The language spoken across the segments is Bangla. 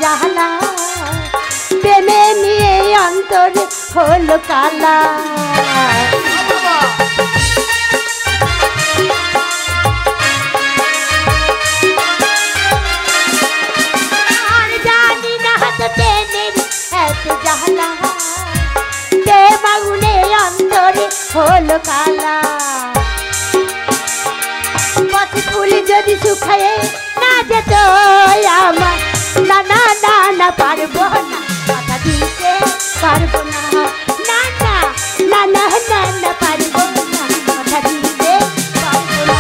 জাহালা প্রেমে নিয়ে অন্তর হলো কালা আর জানি না তো প্রেমের এত জাহালা প্রেম আগুনে অন্তর হলো কালা ফুল যদি শুকায়ে না যেত আমার না না না না পারবো না কথা দিতে পারবো না না না না না না না পারবো না কথা দিতে পারবো না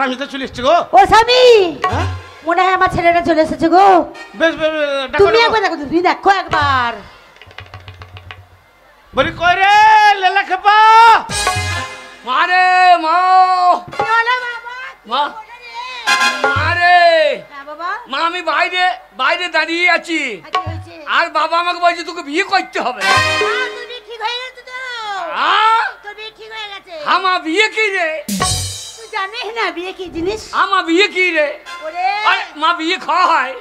আমি তো চলে এসেছি গো ও স্বামী মনে হয় আমার ছেলেটা চলে এসেছে গো বেশ তুমি একবার দেখো তুমি দেখো একবার বলি কই রে লেলা খেপা মারে মা মা মারে মা আমি বাইরে বাইরে দাঁড়িয়ে আছি আর বাবা আমাকে বলছে তোকে বিয়ে করতে হবে আমার বিয়ে কি রে জানিস না বিয়ে কি জিনিস আমার বিয়ে কি রে মা বিয়ে খাওয়া হয়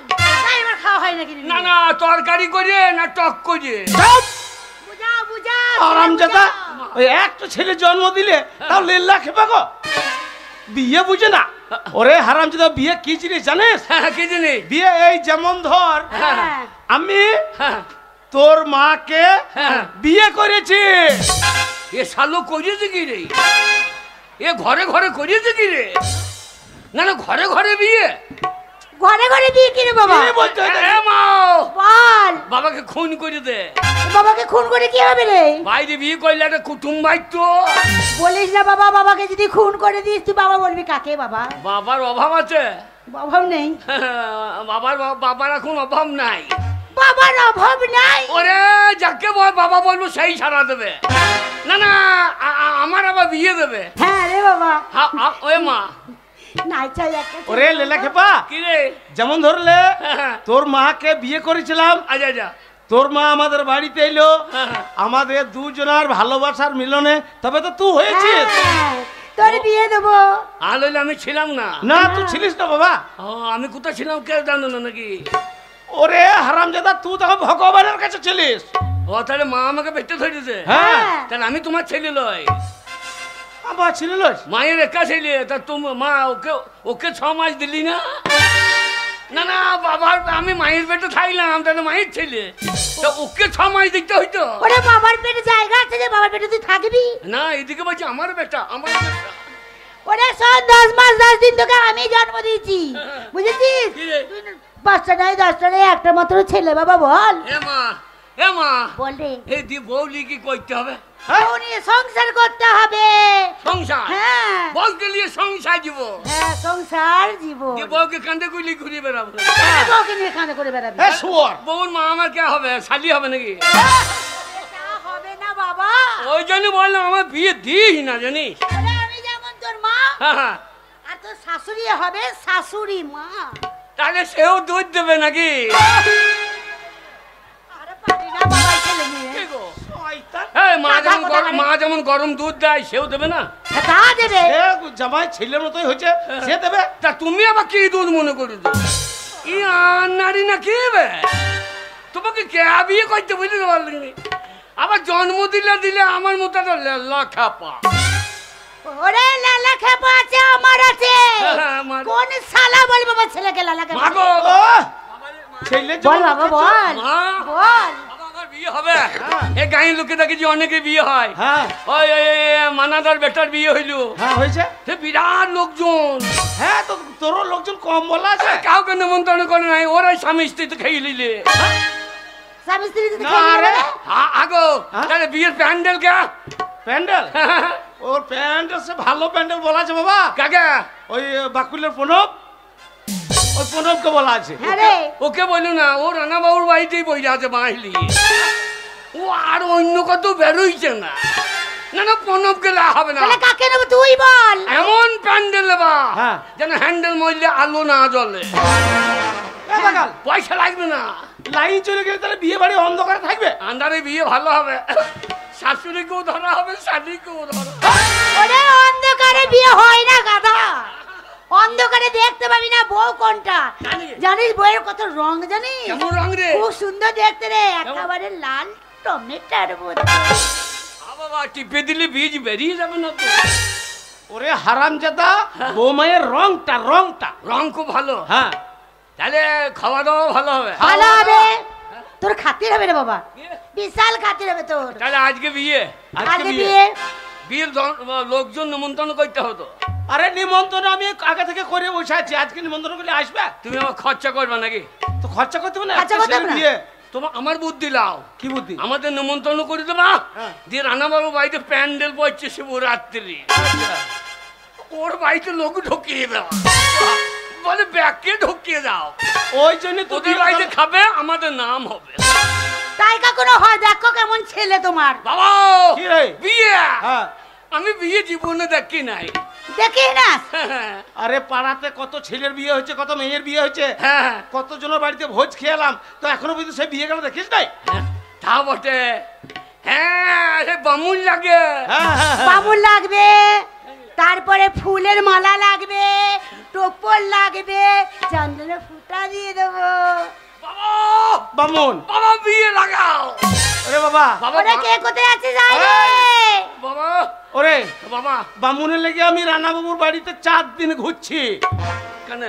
খাওয়া হয় নাকি না না তরকারি করে না টক করে আরামজাদা ওই একটা ছেলে জন্ম দিলে তাও লেল্লা খেপা গো বিয়ে বুঝে না ওরে হারামজাদা বিয়ে কি জিনিস জানিস কি জিনিস বিয়ে এই যেমন ধর আমি তোর মাকে বিয়ে করেছি এ শালো করেছে কি রে এ ঘরে ঘরে করেছে কি রে না না ঘরে ঘরে বিয়ে ঘরে ঘরে বিয়ে কি রে বাবা বল বাবাকে খুন করে দে বাবাকে খুন করে কি হবে রে বাইরে বিয়ে করলে একটা কুটুম বাইত বলিস না বাবা বাবাকে যদি খুন করে দিস তুই বাবা বলবি কাকে বাবা বাবার অভাব আছে অভাব নেই বাবার এখন অভাব নাই বাবার অভাব নাই ওরে যাকে বাবা বলবো সেই সারা দেবে না না আমার আবার বিয়ে দেবে হ্যাঁ রে বাবা ওই মা নাই চাই একটা ওরে লেলা খেপা কি রে যেমন ধরলে তোর মাকে বিয়ে করেছিলাম আচ্ছা আচ্ছা তোর মা আমাদের বাড়িতে এলো আমাদের দুজনের ভালোবাসার মিলনে তবে তো তুই হয়েছিস তোর বিয়ে দেবো আলোলে আমি ছিলাম না না তুই ছিলিস না বাবা আমি কোথায় ছিলাম কেউ জানো না নাকি ওরে হারামজাদা তুই তখন ভগবানের কাছে ছিলিস ও তাহলে মা আমাকে পেটে ধরেছে হ্যাঁ তাহলে আমি তোমার ছেলে লয় আমার ছেলে লয় মায়ের একা ছেলে তা তুমি মা ওকে ওকে 6 মাস দিলি না না না বাবার আমি মায়ের পেটে থাকলাম তাহলে মায়ের ছেলে তা ওকে 6 মাস দিতে হইতো ওরে বাবার পেটে জায়গা আছে যে বাবার পেটে তুই থাকবি না এদিকে বলছি আমার বেটা আমার বেটা ওরে সব 10 মাস 10 দিন তোকে আমি জন্ম দিয়েছি বুঝেছিস বাচ্চা নাই 10টা নাই একটা মাত্র ছেলে বাবা বল এ মা বল রে এই দি বউলি কি করতে হবে বউ নিয়ে সংসার করতে হবে সংসার হ্যাঁ বউকে নিয়ে সংসার দিব হ্যাঁ সংসার জীব যে বউকে কাঁধে গুলি ঘুরিয়ে বেড়াবো বউকে নিয়ে কাঁধে করে বেড়াবি বউর মা আমার কে হবে শালি হবে নাকি এটা হবে না বাবা ওই জন্য বললাম আমার বিয়ে দিই না জানিস আমি যেমন তোর মা আর তোর শাশুড়ি হবে শাশুড়ি মা তাহলে সেও দুধ দেবে নাকি আরে পারি না বাবা ছেলে নিয়ে মা যেমন গরম দুধ দেয় সেও দেবে না তা দেবে জামাই ছেলের মতোই হয়েছে সে দেবে তা তুমি আবার কি দুধ মনে করেছো ই নারী না কি তোমাকে কে বিয়ে করতে বুঝতে পারলি আবার জন্ম দিলে আমার মতো একটা লেলা খাপা ওরে লালা খেপা আছে আমার আছে কোন শালা বল বাবা ছেলেকে লালা খেপা মাগো ছেলে বল বাবা বল বল আমার বিয়ে হবে এই গাঁয়ের লোকে দেখেছি অনেকে বিয়ে হয় ওই মানাদার বেটার বিয়ে হইল হয়েছে সে বিরাট লোকজন হ্যাঁ তো তোরও লোকজন কম বলা আছে কাউকে নিমন্ত্রণ করে নাই ওরাই স্বামী স্ত্রী তো খেয়ে নিলে স্বামী স্ত্রী আগো তাহলে বিয়ের প্যান্ডেল কে প্যান্ডেল ওর প্যান্ডেল সে ভালো প্যান্ডেল বলা আছে বাবা কাকা ওই বাকুলের প্রণব ওই প্রণবকে বলা আছে। হ্যাঁ রে ওকে বলো না, ও রানা বাবুর বাড়িতেই বই আছে বাঁশলি। ও আর অন্য কত বেরোইছে না। না না, প্রণবকে হবে না। তাহলে কাকে নেবো তুই বল। এমন প্যান্ডেল বা হ্যাঁ। যেন হ্যান্ডেল মরলে আলো না জ্বলে। পয়সা লাগবে না। লাইন চলে গেলে তাহলে বিয়ে বাড়ি অন্ধকারে থাকবে। আন্ধারে বিয়ে ভালো হবে, শাশুড়িকেও ধরা হবে, শাড়িকেও ধরা। ওরে অন্ধকারে বিয়ে হয় না গাধা, অন্ধকারে দেখতে পাবি না বউ কোনটা। জানিস বউয়ের কত রং জানিস? কেমন রং রে? খুব সুন্দর দেখতে রে, একেবারে লাল টমেটোর মতো। বাবা টিপে দিলে বীজ বেরিয়ে যাবে না তো? ওরে হারামজাদা, বৌমায়ের রংটা রং খুব ভালো। হ্যাঁ, তাহলে খাওয়া দাওয়া ভালো হবে। ভালো হবে, তোর খাতির হবে রে বাবা, বিশাল খাতির হবে তোর। তাহলে আজকে বিয়ে, আজকে বিয়ে, বিয়ের লোকজন নিমন্ত্রণ করতে হতো। আরে নিমন্ত্রণ আমি আগে থেকে করে বসে আছি, আজকে নিমন্ত্রণ করলে আসবে। তুমি আমার খরচা করবে নাকি? তো খরচা করতে হবে না, খরচা করতে হবে না। বিয়ে। তোমার আমার বুদ্ধি লাও। কি বুদ্ধি? আমাদের নিমন্ত্রণ করে দেবা, হ্যাঁ। দিয়ে রানাবাবু বাড়িতে প্যান্ডেল পড়ছে শিবরাত্রি, ওর বাড়িতে লোক ঢুকিয়ে দেওয়া, বলে ব্যাগকে ঢুকিয়ে দাও। ওই জন্য তো ওদের বাড়িতে খাবে, আমাদের নাম হবে। তাই কখনো হয়? দেখো কেমন ছেলে তোমার। বাবা কি রে? বিয়ে, হ্যাঁ। আমি বিয়ে জীবনে দেখি নাই। দেখি না আরে পাড়াতে কত ছেলের বিয়ে হয়েছে, কত মেয়ের বিয়ে হয়েছে, হ্যাঁ কতজনের বাড়িতে ভোজ খেলাম, তো এখনো পর্যন্ত সেই বিয়ে গেল দেখিস নাই? তা বটে। হ্যাঁ সে বামুন লাগে। হ্যাঁ, হ্যাঁ, হ্যাঁ। বাবুল লাগবে, তারপরে ফুলের মালা লাগবে, টোপর লাগবে, চন্দনের ফুটা দিয়ে দেবো। বাবা বামুন, বাবা বিয়ে লাগাও। ওরে বাবা, বাবা ওরে কে কোথায় আছে যাই রে? বাবা ওরে বাবা বামুনের লেগে আমি রানাবাবুর বাড়িতে 4 দিন ঘুরছি। কেন?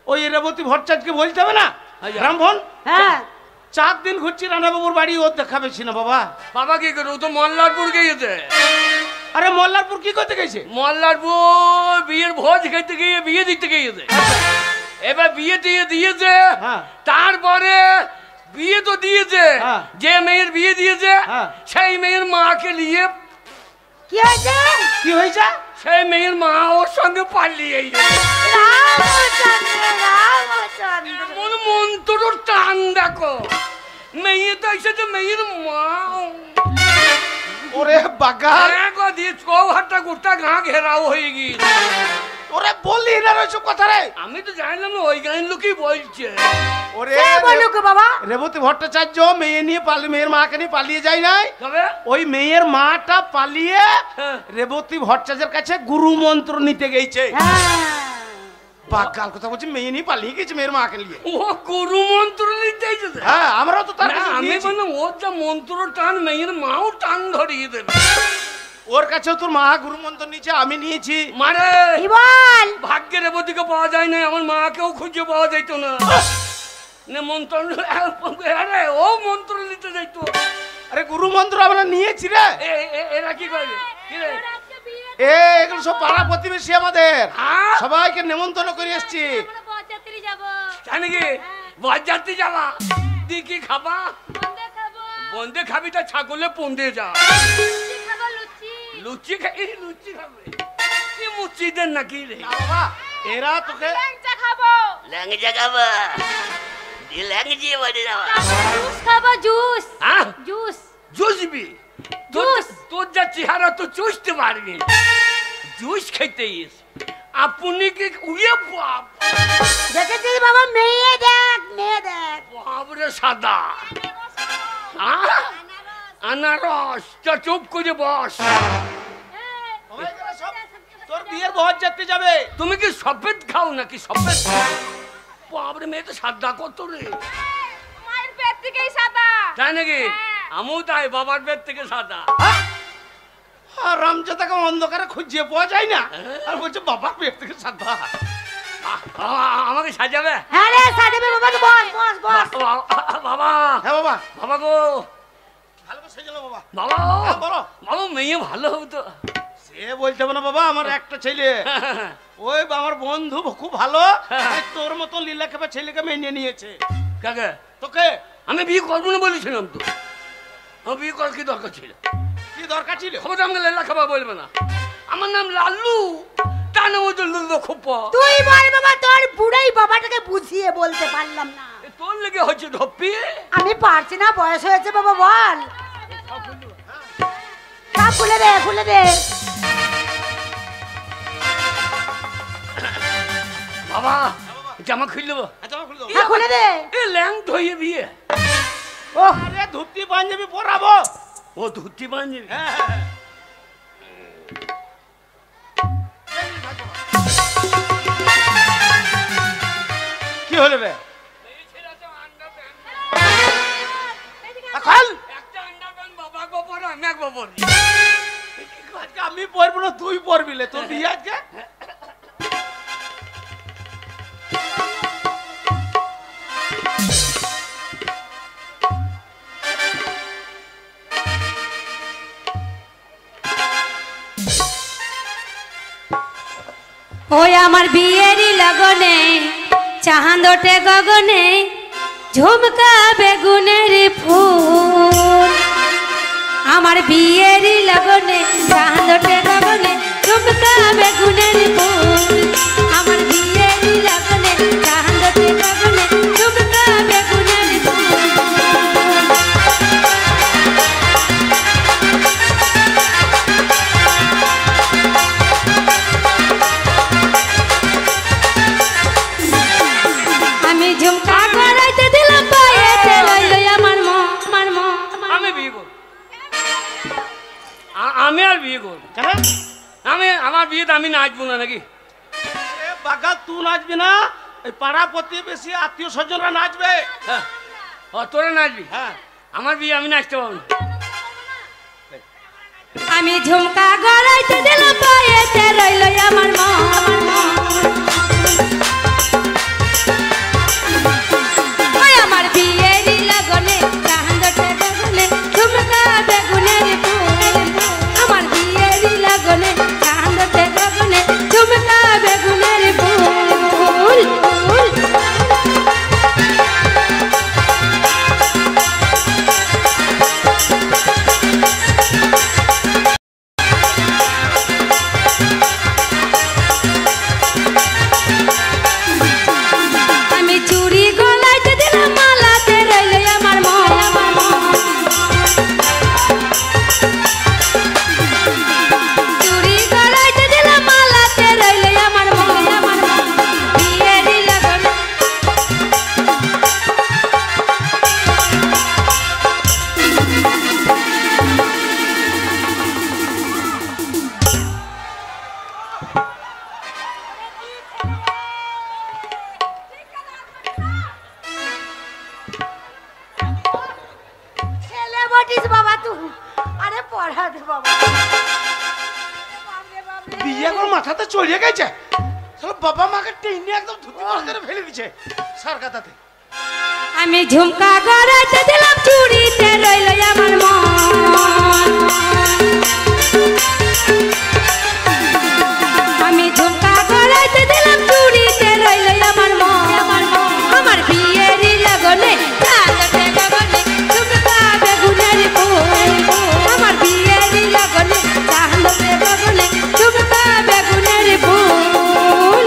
ওই রেবতী ভট্টাচার্যকে বলতে হবে না, আচ্ছা। রামভন, হ্যাঁ 4 দিন ঘুরছি রানাবাবুর বাড়ি, ও দেখা পেয়েছি না বাবা। বাবা কি করে? ও তো মল্লারপুর গিয়েছে। আরে মল্লারপুর কি করতে গেছে? মল্লারপুর বিয়ের ভোজ খেতে গিয়ে বিয়ে দিতে গিয়েছে। এবার বিয়ে দিয়ে দিয়েছে, হ্যাঁ। তারপরে বিয়ে তো দিয়েছে, হ্যাঁ। যে মেয়ের বিয়ে দিয়েছে হ্যাঁ। সেই মেয়ের মাকে নিয়ে, কি হয়েছে? কি হয়েছে? সেই মেয়ের মা ওর সঙ্গে পালিয়ে গেছে। রামচন্দ্র রামচন্দ্র, এমন মন্ত্র টান দেখো, মেয়ে তো এসেছে মেয়ের মা। ওরে বাগাল, একবার দিয়ে চৌহাটটা গোটা গাঁ ঘেরাও হয়ে গিয়েছে। ওরে বললি না ওইসব কথা রে। আমি তো জানলাম না ওই গাঁয়ের লোকই বলছে। ওরে কে বলুক বাবা? রেবতী ভট্টাচার্য মেয়ে নিয়ে মেয়ের মাকে নিয়ে পালিয়ে যায় নাই, তবে ওই মেয়ের মাটা পালিয়ে হ্যাঁ। রেবতী ভট্টাচার্যের কাছে গুরু মন্ত্র নিতে গেছে। হ্যাঁ বাগাল কথা বলছি, মেয়ে নিয়ে পালিয়ে গেছে মেয়ের মাকে নিয়ে। ও গুরু মন্ত্র নিতে এসেছে। হ্যাঁ, আমরাও তো তার না, কাছে আমি গিয়েছি। বললাম ওর যা মন্ত্র টান, মেয়ের মাও টান ধরিয়ে দেবে। ওর কাছেও তোর মা গুরু মন্ত্র নিয়েছে, আমি নিয়েছি। মানে কি বল? ভাগ্যের রেবতীকে পাওয়া যায় না, আমার মাকেও খুঁজে পাওয়া যাইতো না। মন্ত্র আরে ও মন্ত্র নিতে যাইতো। আরে গুরু মন্ত্র আমরা নিয়েছি রে। এরা কি করবে? কি রে? এগুলো সব পাড়া প্রতিবেশী আমাদের, হ্যাঁ? সবাইকে নেমন্তন্ন করে এসছি। তাই নাকি? বরযাত্রী যাবা, দি কি খাবা? বন্দে খাবি, তা ছাগলে পন্দে যা। লুচি খাই, লুচি খাবে। কি মুচিদের নাকি রে? বাবা, এরা তোকে ল্যাংচা খাবো। দি ল্যাংচি বলে যাবা। জুস খাবো, জুস হ্যাঁ? জুস। জুসবি? তোর যা চেহারা তো চুষতে পারবি। জুস খেতে ইস, আপনি কি উড়িয়ে বাপ দেখেছিস বাবা? মেয়ে দেখ, মেয়ে দেখ। বাবরে সাদা। হ্যাঁ? আনারস। তা চুপ করে বস। তোর বিয়ের বহর যাত্রী যাবে। তুমি কি সফেদ খাও নাকি? সফেদ? বাবরে মেয়ে তো সাদা কত রে। মায়ের পেট থেকেই সাদা। তাই নাকি? আমিও তাই, বাবার পেট থেকে সাদা। আর রামজাদাকে অন্ধকারে খুঁজিয়ে পাওয়া যায় না, আর বলছে বাবার পেট থেকে সাদা। আমাকে সাজাবে? হ্যাঁ রে সাজাবে বাবা, তো বস বস বস। বাবা, হ্যাঁ বাবা, বাবা গো, ভালো করে সেজেলো বাবা। বাবা, হ্যাঁ, বলো। বাবা মেয়ে ভালো হতো। সে বলতে হবে না বাবা, আমার একটা ছেলে, ওই আমার বন্ধু খুব ভালো, এই তোর মতো লীলা খেপা ছেলেকে মেনে নিয়েছে। কাকে? তোকে আমি বিয়ে করবো না বলেছিলাম তো। আমার বিয়ে করার কি দরকার ছিল? কি দরকার ছিল? খবর আমাকে লেলা খাবার বলবে না। আমার নাম লাল্লু, টানে ওই তো খুব তুই বল বাবা, তোর বুড়াই বাবাটাকে বুঝিয়ে বলতে পারলাম না। তোর লেগে হচ্ছে ধপ্পি। আমি পারছি না, বয়স হয়েছে বাবা, বল। সব খুলে দে, খুলে দে বাবা। জামা খুলে দেবো? হ্যাঁ খুলে দে। এ ল্যাং ধইয়ে বিয়ে। ও আরে ধুতি পাঞ্জাবি পরাবো। ও ধুতি পাঞ্জাবি। কি হলো রে? খাল একটা আন্ডারপ্যান্ট বাবা গোবর আমি এক গোবর। আজকে আমি পরবো না, তুই পরবি লে। তোর বিয়ে আজকে? ওই আমার বিয়েরই লগনে চাঁদ ওঠে গগনে, ঝুমকা বেগুনের ফুল। আমার বিয়েরই লগনে চাঁদ ওঠে গগনে, ঝুমকা বেগুনের ফুল। আমার বিয়েরই লগনে চাঁদ ওঠে গগনে, ঝুমকা বেগুনের ফুল। আমি ঝুমকা করাইতে দিলাম পায়েতে, লইলো আমার মন, আমার মন। আমি বিয়ে করব। আমি আর বিয়ে করব। কেন? আমার বিয়েতে আমি নাচবো না নাকি? এ বাগা, তুই নাচবি না, এই পাড়া প্রতিবেশী আত্মীয় স্বজনরা নাচবে। হ্যাঁ। ও তোরা নাচবি? হ্যাঁ। আমার বিয়ে আমি নাচতে পারবো না। আমি ঝুমকা গড়াইতে দিলাম পায়েতে, রইলো আমার মন, আমার মন। ওই আমার বিয়েরই লগনে চাঁদ ওঠে গগনে, ঝুমকা বেগুনের ফুল। আমার বিয়েরই লগনে চাঁদ ওঠে গগনে, ঝুমকা বেগুনের ফুল। আমি চুড়ি গলাইতে দিলাম মালাতে, রইলো আমার মন, আমার মন। চুড়ি গলাইতে দিলাম মালাতে, রইলো আমার মন, আমার মন। বিয়েরই লগনে ছেলে বটিস বাবা তুই। আরে পড়া দে বাবা। বাপরে বাপরে। বিয়ে করে মাথাতে চড়িয়ে গেছে। শালা বাবা মাকে টেনে একদম ধুতি পাল করে ফেলে দিছে সরকাতাতে। আমি ঝুমকা গড়াইতে দিলাম চুড়িতে, রইলো আমার মন। আমি ঝুমকা গড়াইতে দিলাম চুড়িতে, রইলো আমার মন, আমার মন। আমার বিয়েরই লগনে চাঁদ ওঠে গগনে, ঝুমকা বেগুনের ফুল। আমার বিয়েরই লগনে চাঁদ ওঠে গগনে, ঝুমকা বেগুনের ফুল।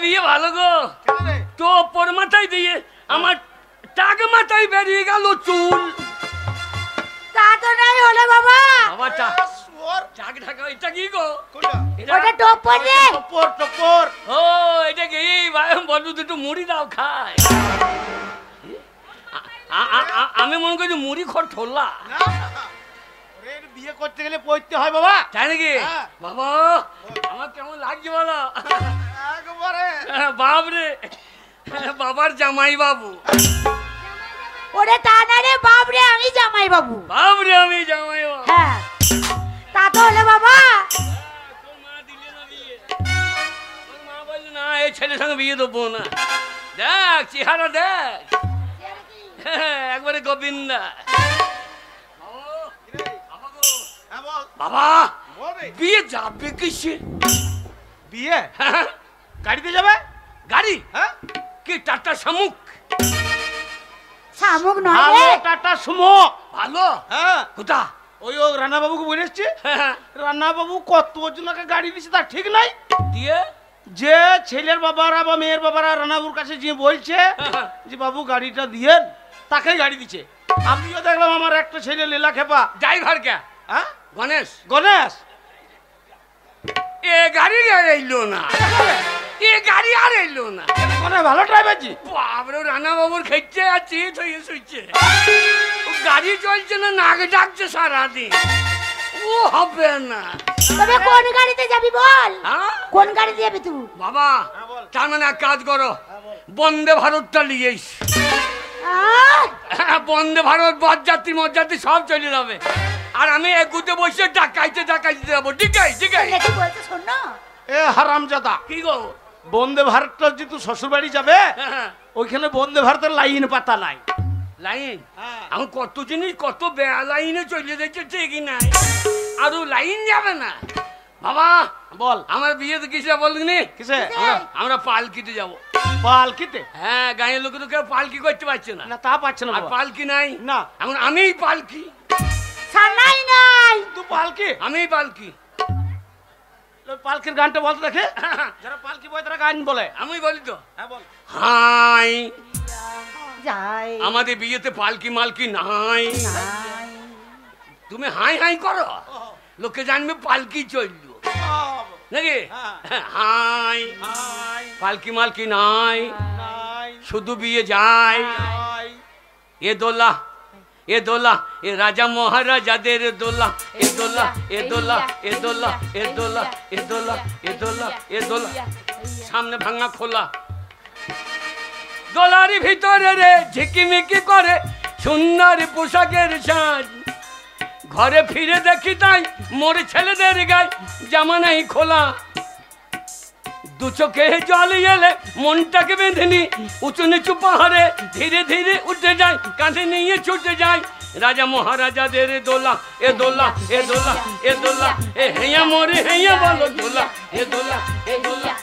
বিয়ে ভালো গো, তো ওপর মাথায় দিয়ে আমার টাক মাথায় বেরিয়ে গেল চুল। তা তো নাই হলো বাবা। বাবা টাক ঢাকা এটা কি গো? ওটা টপর রে। টপর টপর। ও এটা কি ভাই বন্ধু দুটো মুড়ি দাও খায়। আমি মনে করি মুড়ি খড় ঠোলা। বিয়ে করতে গেলে পড়তে হয় বাবা, তাই নাকি? বাবা আমার কেমন লাগছে বলো? একবারে বাবরে, বাবার জামাই বাবু। ওরে তা না রে বাপ রে, আমি জামাই বাবু। বাবরে আমি জামাই বাবু। হ্যাঁ তা তো হলো বাবা। তোর মা দিলে না বিয়ে? তোর মা বললো না এই ছেলের সঙ্গে বিয়ে দেবো না। দেখ চেহারা দেখ, একবারে গোবিন্দা। বাবা বিয়ে যাবে কিসে? বিয়ে গাড়িতে যাবে। গাড়ি? হ্যাঁ কি টাটা শামুক? শামুক নয় ভালো রে। Tata Sumo. ভালো? হ্যাঁ কোথা? ওই রান্না বাবুকে বলে এসছি। রান্না বাবু কত জনকে গাড়ি দিচ্ছে তার ঠিক নাই। দিয়ে যে ছেলের বাবারা বা মেয়ের বাবারা রান্নাবুর কাছে যে বলছে যে বাবু গাড়িটা দিয়েন, তাকে গাড়ি দিচ্ছে। আমিও দেখলাম আমার একটা ছেলে লীলা খেপা ড্রাইভার কে? হ্যাঁ গণেশ। গণেশ এ গাড়ি আর এলো না, এ গাড়ি আর এলো না। গণেশ ভালো ড্রাইভার জি। বাবরে রানা বাবুর খেচ্ছে আর চিত হয়ে শুইছে। গাড়ি চলছে না, নাক ডাকছে সারাদিন। ও হবে না। তবে কোন গাড়িতে যাবি বল? হ্যাঁ কোন গাড়িতে যাবি তুই? বাবা তার মানে এক কাজ করো, বন্দে ভারতটা নিয়েস। বন্দে ভারত বরযাত্রী মরযাত্রী সব চলে যাবে, আর আমি এগুতে বসে ডাকাইতে ডাকাইতে যাবো। ঠিকাই ঠিকাই। কি বলতে শোন না। এ হারামজাদা, কি গো? বন্দে ভারতটা যে তুই শ্বশুর বাড়ি যাবে, ওইখানে বন্দে ভারতের লাইন পাতা নাই। লাইন? আমি কত জিনিস কত লাইনে চলে যাচ্ছে ঠিকই নাই, আরো লাইন যাবে না। বাবা বল আমার বিয়েতে কিসে বলনি? কিসে? আমরা পালকিতে যাবো। পালকিতে? হ্যাঁ গাঁয়ের লোকে তো কেউ পালকি করতে পারছে না। না তা পাচ্ছে না আর বাবা। পালকি নাই না এখন আমিই পালকি। সানাই নাই। তুই পালকি? আমিই পালকি। পালকির গানটা বলতে দেখে। যারা পালকি বয় তারা গান বলে। আমি বলি তো, হ্যাঁ বল। হাই যাই আমাদের বিয়েতে পালকি মালকি নাই। নাই। তুমি হাই হাই করো, লোকে জানবে পালকি চললো নাকি? হ্যাঁ। হাই হাই পালকি মালকি নাই, নাই শুধু বিয়ে যায়। নাই এ দোলা এ দোলা এ রাজা মহারাজাদের দোলা, এ দোলা এ দোলা এ দোলা এ দোলা এ দোলা এ দোলা এ দোলা। সামনে ভাঙা খোলা, দোলারি ভিতরে রে ঝিকিমিকি করে সুন্দর পোশাকের সাজ। ঘরে ফিরে দেখি তাই মোর ছেলেদের গায়ে জামা নাই খোলা। দু চোখে জল এলে মনটাকে বেঁধেনি, উঁচু নিচু পাহাড়ে ধীরে ধীরে উঠে যায়, কাঁধে নিয়ে ছুটে যায়। রাজা মহারাজাদের দোলা, এ দোলা এ দোলা এ দোলা এ হেয়া মোরে হেয়া বলো দোলা, এ দোলা এ দোলা।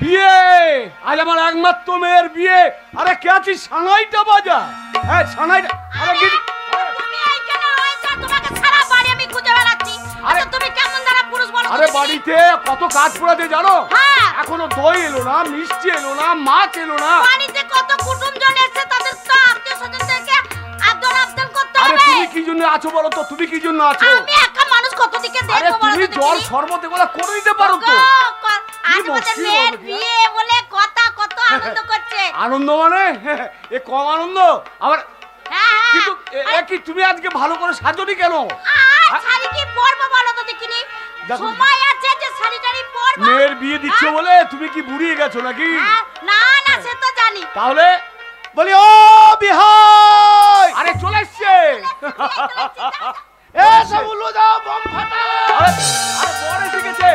বিয়ে আজ আমার একমাত্র মেয়ের বিয়ে। আরে কে আছিস? সানাইটা বাজা। হ্যাঁ সানাইটা। আরে গিরি তুমি এইখানে রয়েছো, তোমাকে সারা বাড়ি আমি খুঁজে বেড়াচ্ছি। আরে তুমি কেমন দাঁড়া পুরুষ বলো? আরে বাড়িতে কত কাজ পড়াতে জানো? হ্যাঁ। এখনো দই এলো না, মিষ্টি এলো না, মাছ এলো না। বাড়িতে কত কুটুমজন এসেছে, তাদের তো আত্মীয়-স্বজনদেরকে আদর আপ্যায়ন করতে আরে হবে। তুমি কি জন্য আছো বলো তো? তুমি কি জন্য আছো? আমি একা মানুষ কত দিকে আরে দেখবো বলো তুমি তো জল দেখি? শরবত এগুলো করে দিতে পারো তো। আজ আমাদের মেয়ের বিয়ে বলে কথা কত আনন্দ করছে। আনন্দ মানে এ কম আনন্দ আবার। হ্যাঁ কিন্তু এ কি তুমি আজকে ভালো করে সাজনি কেন? আর শাড়ি কি পরবো বলো তো দেখিনি? দেখো। সময় আছে যে শাড়িটারি পরবো। মেয়ের বিয়ে দিচ্ছ বলে তুমি কি বুড়িয়ে গেছো নাকি? না না সে তো জানি। তাহলে বলি ও বিহাই, আরে চলে এসছে। এ সব উল্লু দাও, বম ফাটা। আরে বর এসে গেছে।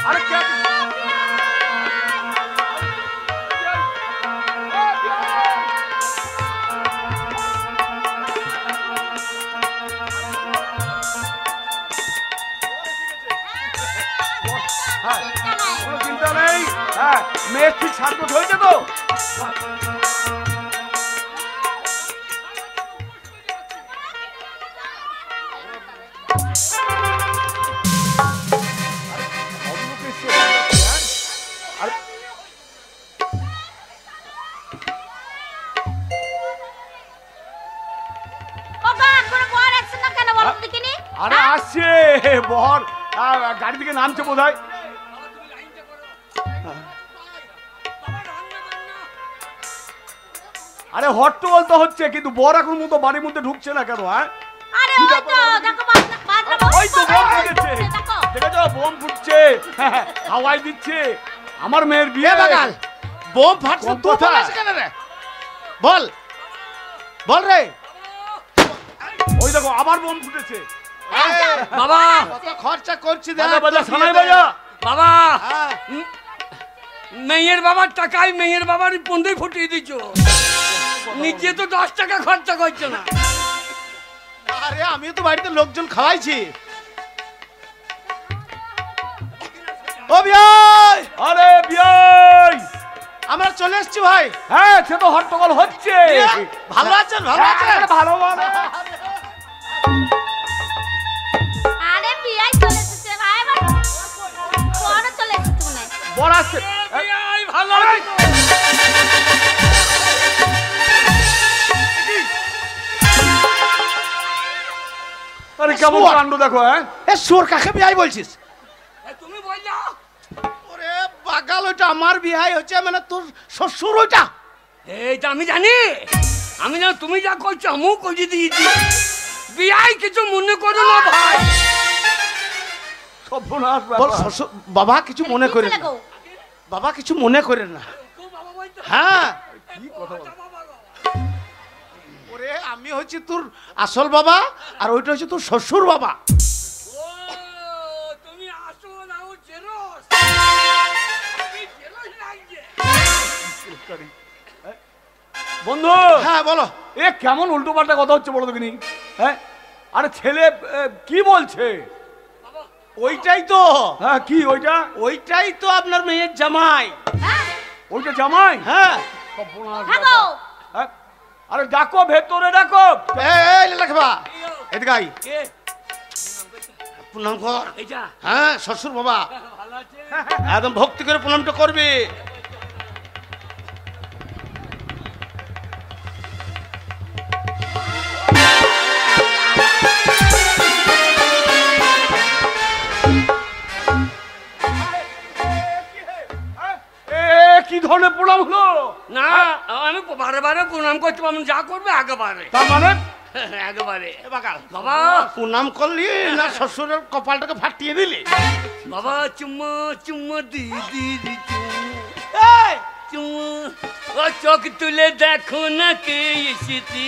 আরে কে? হ্যাঁ চিন্তা নাই। কোনো চিন্তা নেই। হ্যাঁ মেয়ের ঠিক সাজগোজ হয়েছে তো? ওগো, এখনো বর আসছে না কেন বলো তো দেখিনি? আরে আসছে বর, গাড়ি থেকে নামছে বোধ হয়। আরে হট্টগোল তো হচ্ছে, কিন্তু বর এখন মতো বাড়ির মধ্যে ঢুকছে না কেন? হ্যাঁ আরে কি ওই ব্যাপার? তো দেখো বাজনা ওই তো বোম ফুটেছে, দেখো। দেখেছো বোম ফুটছে, হাওয়াই দিচ্ছে। আমার মেয়ের বিয়ে বাগাল বোম ফাটছে, কোন তুই কথা? বলিস কেন রে? বল বল রে। ওই দেখো আবার বোম ফুটেছে। বাবা কত খরচা করছি দেখ, বাজা বাজা তোর সানাই বিয়েতে। বাজা। বাবা হ্যাঁ। মেয়ের বাবার টাকায় মেয়ের বাবার পন্দই ফুটিয়ে দিচ্ছ, নিজে তো 10 টাকা খরচা করছো না। আরে আমিও তো বাড়িতে লোকজন খাওয়াইছি। ও বিয়াই, আরে বিয়ে, আমরা চলে এসেছি ভাই। হ্যাঁ সে তো হট্টগোল হচ্ছে। ভালো আছেন? ভালো আছেন? হ্যাঁ, ভালো ভালো। আরে বিয়াই চলে এসেছে ভাই, বড় চলে এসেছে মনে হয়। বর আসছে। এই ভালো আছি তো। আরে কেমন শুয়ার। কাণ্ড দেখো। হ্যাঁ এ সুর কাকে বিয়াই বলছিস? তুমি বল যাও। ওরে বাগাল, ওইটা আমার বিয়াই হচ্ছে, মানে তোর শ্বশুর ওইটা। এইটা আমি জানি, আমি জানি তুমি যা করছো আমিও করে দিয়েছি। বিয়াই কিছু মনে করো না ভাই। সর্বনাশ বল ব্যাপার। শ্বশুর বাবা কিছু মনে কি করেন ছেলে না, গো? বাবা কিছু মনে করেন না। বাবা বলতো হ্যাঁ কি কথা বল? ওরে আমি হচ্ছে তোর আসল বাবা, আর ওইটা হচ্ছে তোর শ্বশুর বাবা। ও তুমি আসো না ও জেরস। আমি জেরস লাগছে। বন্ধু, হ্যাঁ বলো। এ কেমন উল্টো পাল্টা কথা হচ্ছে বলো দেখিনি? হ্যাঁ আরে ছেলে কি বলছে? ওইটাই তো, হ্যাঁ কি ওইটা? ওইটাই তো আপনার মেয়ের জামাই। হ্যাঁ ওইটা জামাই? হ্যাঁ সর্বনাশ হ্যাঁ ব্যাপার। গো, হ্যাঁ? আরে ডাকো, ভেতরে ডাকো। এই লেখাবা এদিকে আই, কে প্রণাম কর। এইটা হ্যাঁ শ্বশুর বাবা, ভালো আছে? একদম ভক্তি করে প্রণামটা করবি। এ কি ধরনের প্রণাম হলো? না আমি বারে বারে প্রণাম করতে পারবো না, যা করবে আগেবারে তার মানে আগেবারে। এ বাগাল, বাবা প্রণাম করলি না শ্বশুরের কপালটাকে ফাটিয়ে দিলি? বাবা চুম্মা চুম্মা দি দি দি এই, চুম্মা ও চোখ তুলে দেখো না কে এসেছি,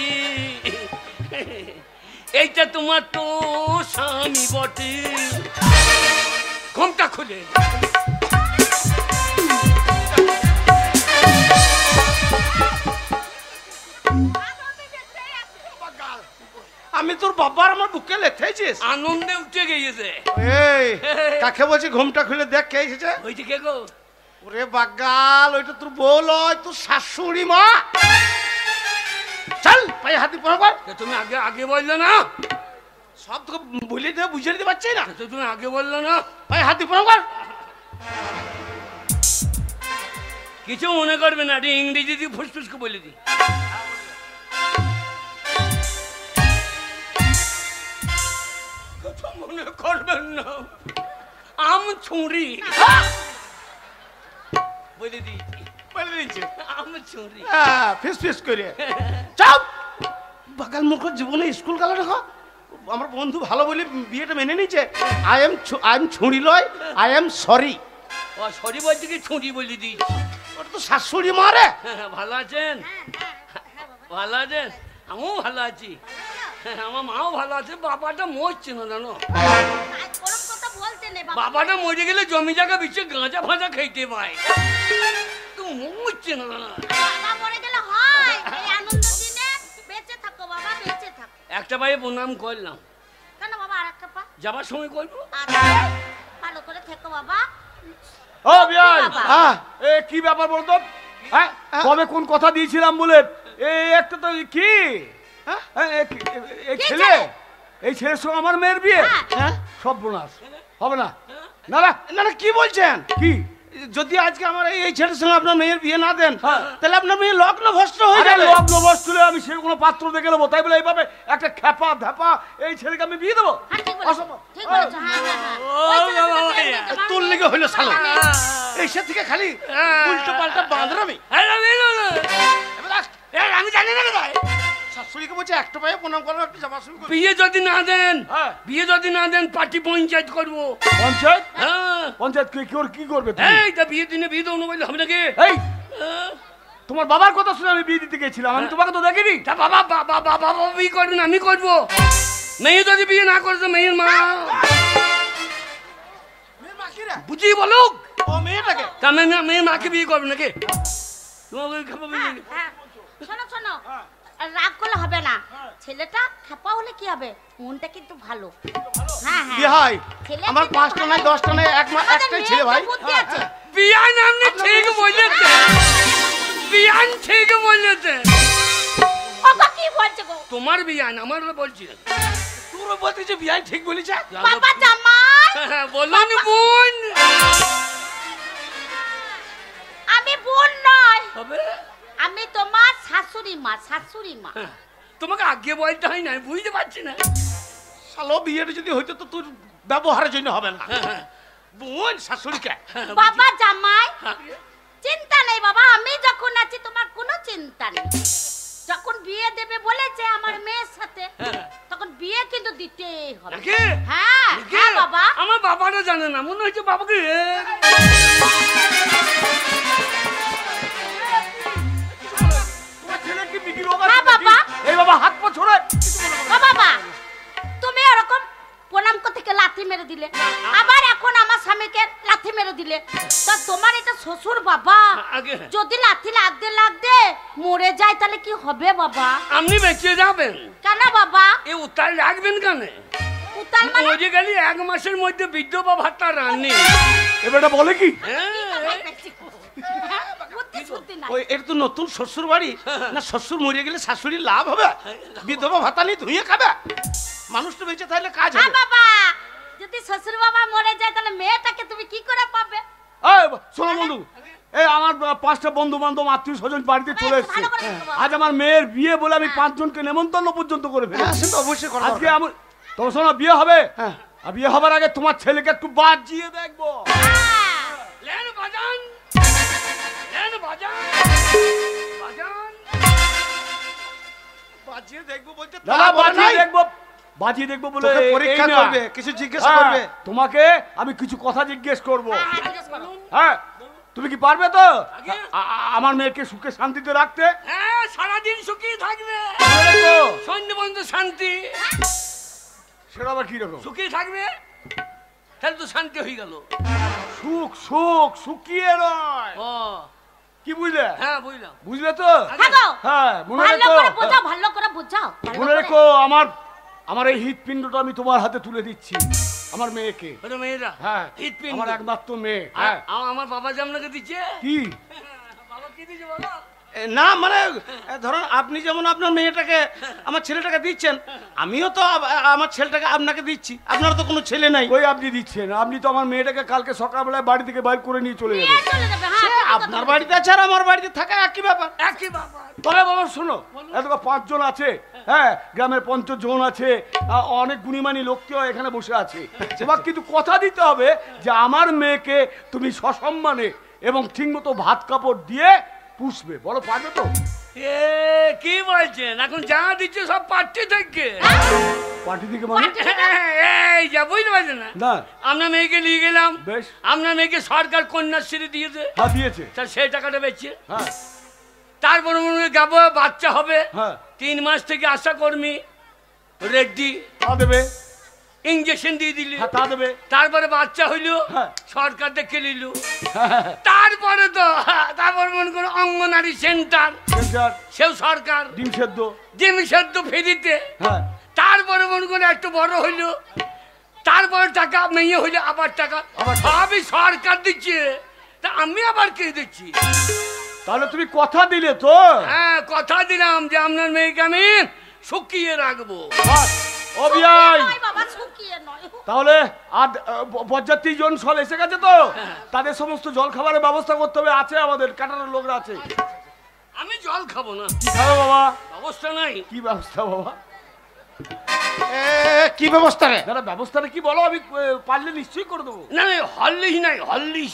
এইটা তোমার তো স্বামী বটে। ঘুমটা খুলে আমি তোর বাবার আমার বুকে লেথেছিস। আনন্দে উঠে গিয়েছে। এই কাকে বলছি ঘুমটা খুলে দেখ কে এসেছে। ওইটা কে গো? ওরে বাগাল, ওইটা তোর বউ লয়, তোর শাশুড়ি মা। চল পায়ে হাতি পড়া কর। তা তুমি আগে আগে বললে না? সব তোকে বলে দেবে, বুঝিয়ে দিতে পারছি না। তো তুমি আগে বললে না? পায়ে হাতি পড়া কর। কিছু মনে করবে না, ইংরেজি দিয়ে ফুসফুসকে বলে দিই। কিছু মনে করবেন না, আম ছুরি বলে দিয়েছি। বলে দিচ্ছি আম ছুরি। ফিস ফিস করে চাপ। বাগাল মুখ জীবনে স্কুল গেল দেখো, আমার বন্ধু ভালো বলে বিয়েটা মেনে নিয়েছে। আই এম ছুঁড়ি লয়, আই এম সরি। ও সরি বলতে কি ছুরি বলে দিয়েছি। ওটা তো শাশুড়ি মা রে। ভালো আছেন? ভালো আছেন? আমিও ভালো আছি। আমার মাও ভালো আছে। বাবাটা মরছে না জানো, ওরকম কথা বলতে নেই বাবা। বাবাটা মরে গেলে জমি জায়গা বিচ্ছে গাঁজা ফাঁজা খাইতে পায়, তো মরছে না জানো। বাবা মরে গেলে হয়, এই আনন্দের দিনে বেঁচে থাকো বাবা, বেঁচে থাকো। একটা পায়ে প্রণাম করলাম, কেন বাবা আরেকটা পা? যাবার সময় করবো। আচ্ছা, ভালো করে থেকো বাবা, ও বিয়াই, বাবা। হ্যাঁ এ কি ব্যাপার বলতো? হ্যাঁ, কবে কোন কথা দিয়েছিলাম বলে এই একটা তো কি হ্যাঁ? এই কি ছেলে, ছেলে? এই ছেলের সঙ্গে আমার মেয়ের বিয়ে? হ্যাঁ। হ্যাঁ সব বোনাস হবে না। না না, না না কি বলছেন? কি? যদি আজকে আমার এই ছেলের সঙ্গে আপনার মেয়ের বিয়ে না দেন হ্যাঁ। তাহলে আপনার মেয়ে লগ্ন ভ্রষ্ট হয়ে আরে যাবে। লগ্ন বসলে আমি সে কোনো পাত্র দেখে নেবো, তাই বলে এইভাবে একটা খ্যাপা ধ্যাপা এই ছেলেকে আমি বিয়ে দেবো? হ্যাঁ, ঠিক বলেছো, অসম্ভব। ঠিক বলেছো, হ্যাঁ, হ্যাঁ, হ্যাঁ। ও ওই ছেলেটাকে বাবা, বিয়ে দিয়ে তোমার তোর মেয়ে- লেগে হইলো শালো। হ্যাঁ। এইসব থেকে খালি উল্টো পাল্টা বাঁধরামি। আমি জানি না কোথায়। শাশুড়িকে বলছে একটা পায়ে প্রণাম করার একটা জামা শুরু করে। বিয়ে যদি না দেন, হ্যাঁ। বিয়ে যদি না দেন পার্টি পঞ্চায়েত করবো। পঞ্চায়েত? হ্যাঁ পঞ্চায়েত কি করবে তুমি? এই তা বিয়ে দিনে বিয়ে দেবো না বললে হবে নাকি? এই হ্যাঁ। তোমার বাবার কথা শুনে আমি বিয়ে দিতে গেছিলাম, আমি তোমাকে তো দেখিনি। তা বাবা বাবা বাবা বিয়ে করবেন, আমি করবো। মেয়ে যদি বিয়ে না করে তো মেয়ের মা মেয়ে মাকিরা? বুঝিয়ে বলুক। ও মেয়েটাকে? তা মেয়ের মাকে বিয়ে করবে নাকি? তোমাকে খাবো হ্যাঁ, হ্যাঁ। শোনো শোনো, আর রাগ করলে হবে না। ছেলেটা খেপা হলে কি হবে, মনটা কিন্তু ভালো। হ্যাঁ হ্যাঁ, বিয়ে হয় ছেলে আমার কিন্তু 5টা নাই ভালো। 10টা নাই আমাদের একটাই ছেলে ভাই। মেয়ের তো বুদ্ধি আছে। বিয়ান আপনি ঠিক বলেছেন, বিয়ান ঠিক বলেছেন। বাবা কি বলছে গো? তোমার বিয়ান আমার বলছি না। তোর বলতে যে বিয়ে ঠিক বলেছে। বাবা জামাই, বলুন বোন আমি বোন নয়, হবে। আমি তোমার শাশুড়ি মা, শাশুড়ি মা। হ্যাঁ, তোমাকে আগে বলতে হয় না, আমি বুঝতে পারছি না। শালো বিয়েটা যদি হইতো তো তোর ব্যবহারের জন্য হবে না। হ্যাঁ, হ্যাঁ, বোন শাশুড়িকে বাবা জামাই, হ্যাঁ। চিন্তা নেই বাবা, আমি যখন আছি তোমার কোনো চিন্তা নেই। যখন বিয়ে দেবে বলেছে আমার মেয়ের সাথে, হ্যাঁ। তখন বিয়ে কিন্তু দিতেই হবে। নাকি? হ্যাঁ নাকি? হ্যাঁ বাবা। আমার বাবারা জানে না, মনে হচ্ছে বাবাকে তোমার ছেলে কি বিক্রি রোগ আছে হ্যাঁ, নাকি? বাবা। এই বাবা হাত পা ছড়ে। ও বাবা, তুমি এরকম প্রণাম করতে গিয়ে লাথি মেরে দিলে, আবার এখন আমার স্বামীকে লাথি মেরে দিলে, তা তোমার এটা শ্বশুর বাবা, আগে যদি লাথি লাগতে লাগতে মরে যায় তাহলে কি হবে বাবা? আপনি বেঁচে যাবেন, কেন বাবা? এ উত্তাল রাখবেন কেন? উতাল মানে মরে গেলে 1 মাসের মধ্যে বিধবা ভাতা রাননি। এবারটা বলে কি? বুদ্ধি শুদ্ধি নাই। ওই এটা তো নতুন শ্বশুর বাড়ি না, শ্বশুর মরে গেলে শাশুড়ির লাভ হবে, বিধবা ভাতা নিয়ে ধুয়ে খাবে, মানুষ তো বেঁচে থাকলে কাজ হ্যাঁ হবে। বাবা, যদি শ্বশুর বাবা মরে যায় তাহলে মেয়েটাকে তুমি কি করে পাবে? এই শোনো বন্ধু, এই আমার 5টা বন্ধু বান্ধব আত্মীয় স্বজন বাড়িতে চলে এসছে। ভালো করে বলবো। আজ আমার মেয়ের বিয়ে বলে আমি 5 জনকে নেমন্তন্ন পর্যন্ত করে হ্যাঁ ফেলেছি। সে তো অবশ্যই করা আজকে দরকার। আমার তোমার শোনো বিয়ে হবে, হ্যাঁ। আর বিয়ে হবার আগে তোমার ছেলেকে একটু বাজিয়ে দেখবো। হ্যাঁ। লেন বাজান, লেন বাজান, বাজান। বাজিয়ে দেখবো বলতে না তা বলে বাজিয়ে নাই। দেখবো, বাজিয়ে দেখবো বলে তোকে এই পরীক্ষা না। করবে, কিছু জিজ্ঞাসা হ্যাঁ, করবে। তোমাকে আমি কিছু কথা জিজ্ঞেস করবো। হ্যাঁ, হ্যাঁ, জিজ্ঞেস করো। হ্যাঁ, তুমি কি পারবে তো আগে। আমার মেয়েকে সুখে শান্তিতে রাখতে? হ্যাঁ, সারাদিন সুখী থাকবে, বলে তো, সন্ধ্যে পর্যন্ত শান্তি। সেটা আবার কি রকম? সুখী থাকবে, তাহলে তো শান্তি হয়ে গেল। সুখ সুখ শুকিয়ে নয়, ও কি বুঝলে? হ্যাঁ বুঝলাম। বুঝলে তো? হ্যাঁ গো, হ্যাঁ, মনে ভালো রেখো, করে বোঝাও, ভালো করে বোঝাও, ভালো মনে করে। রেখো আমার এই হৃৎপিণ্ডটা আমি তোমার হাতে তুলে দিচ্ছি, আমার মেয়েকে। ওটা মেয়েরা হ্যাঁ, হৃৎপিণ্ড। আমার একমাত্র মেয়ে। আর হ্যাঁ, আমার বাবা যে আপনাকে দিচ্ছে, কি? বাবা কি দিচ্ছে বলো? না মানে ধরুন আপনি যেমন আপনার মেয়েটাকে আমার ছেলেটাকে দিচ্ছেন, আমিও তো আমার ছেলেটাকে আপনাকে দিচ্ছি। আপনার তো কোনো ছেলে নাই। ওই আপনি দিচ্ছেন, আপনি তো আমার মেয়েটাকে কালকে সকালবেলায় বাড়ি থেকে বাইর করে নিয়ে চলে নিয়ে যাবেন। চলে যাবে, হ্যাঁ, ঠিকই কথা আপনার বলেছো। বাড়িতে আছে আর আমার বাড়িতে থাকা একই ব্যাপার। একই বাবা। তবে বাবা শোনো, এত 5 জন আছে, হ্যাঁ, গ্রামের 50 জন আছে, অনেক গুণীমানী লোককেও এখানে বসে আছে। তোমার কিন্তু কথা দিতে হবে যে আমার মেয়েকে তুমি সসম্মানে এবং ঠিকমতো ভাত কাপড় দিয়ে পুষবে। বড় পারবে তো? এ কি বলছেন, এখন যা দিচ্ছে সব পার্টি থেকে। পার্টি থেকে মানে? এই যা বুঝতে পারছেন না, না, আপনার মেয়েকে নিয়ে গেলাম, বেশ, আপনার মেয়েকে সরকার কন্যাশ্রী দিয়েছে, হ্যাঁ দিয়েছে, তা সেই টাকাটা বেচছে। হ্যাঁ তারপরে মনে হয় গাবো বাচ্চা হবে, হ্যাঁ, 3 মাস থেকে আশা কর্মী রেডি তা দেবে, ইঞ্জেকশন দিয়ে দিল। হ্যাঁ তা দেবে, তারপরে বাচ্চা হইলো, হ্যাঁ। সরকার দেখে নিল। হ্যাঁ, তারপরে তো তারপর মনে করো অঙ্গনারী সেন্টার, সেন্টার, সেও সরকার, ডিম সেদ্ধ, ডিম সেদ্ধ ফ্রিতে। হ্যাঁ, তারপরে মনে করো একটু বড় হইলো, তারপর টাকা মেয়ে হইলে আবার টাকা, সবই সরকার দিচ্ছে, তা আমি আবার কে দিচ্ছি? তাহলে তুমি কথা দিলে তো? হ্যাঁ, কথা দিলাম যে আপনার মেয়েকে আমি শুকিয়ে রাখবো। ও বিয়াই, নয় বাবা, শুকিয়ে নয়। তাহলে আর বরযাত্রী জন সব এসে গেছে তো? তাদের সমস্ত জল খাবারের ব্যবস্থা করতে হবে। আছে আমাদের কাটানোর লোকরা আছে। আমি জল খাবো না। কি খাবে বাবা? অবস্থা নাই। কি ব্যবস্থা বাবা? কি ব্যবস্থা রে? দাদা ব্যবস্থাটা কি বলো, আমি পারলে নিশ্চয়ই করে দেবো। না, হরলিক্স নাই, হরলিক্স